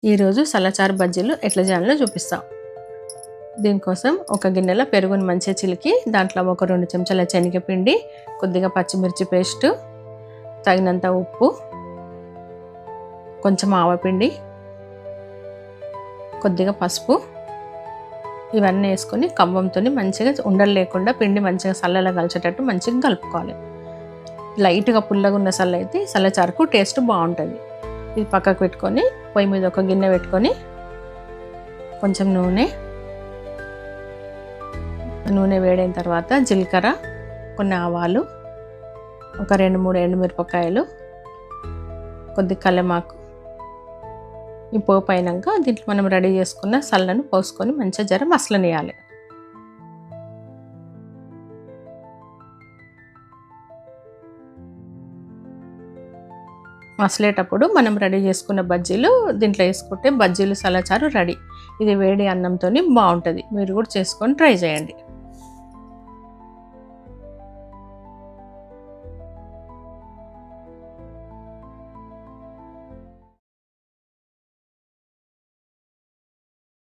ఈరోజు సల్లచారు బజ్జీలు ఎట్లా చేయాలో చూపిస్తాం. దీనికోసం ఒక గిన్నెలో పెరుగుని మంచిగా చిలికి దాంట్లో ఒక 2 చెంచాల శనగపిండి, కొద్దిగా పచ్చిమిర్చి పేస్టు, తగినంత ఉప్పు, కొంచెం ఆవపిండి, కొద్దిగా పసుపు ఇవన్నీ వేసుకొని కవ్వంతో మంచిగా ఉండలు లేకుండా పిండి మంచిగా సల్లగా కలిసేటట్టు మంచిగా కలుపుకోవాలి. లైట్గా పుల్లగా ఉన్న సల్ల అయితే సల్లచారుకు టేస్ట్ బాగుంటుంది. ఇది పక్కకు పెట్టుకొని పొయ్యి మీద ఒక గిన్నె పెట్టుకొని కొంచెం నూనె వేడైన తర్వాత జీలకర్ర, కొన్ని ఆవాలు, ఒక 2-3 ఎండుమిరపకాయలు, కొద్ది కల్లెమాకు ఈ పోపు అయినాక దీంట్లో మనం రెడీ చేసుకున్న సల్లను పోసుకొని మంచిగా జర మసలనియాలి. మసలేటప్పుడు మనం రెడీ చేసుకున్న బజ్జీలు దీంట్లో వేసుకుంటే బజ్జీలు సల్లచారు రెడీ. ఇది వేడి అన్నంతో బాగుంటుంది. మీరు కూడా చేసుకొని ట్రై చేయండి.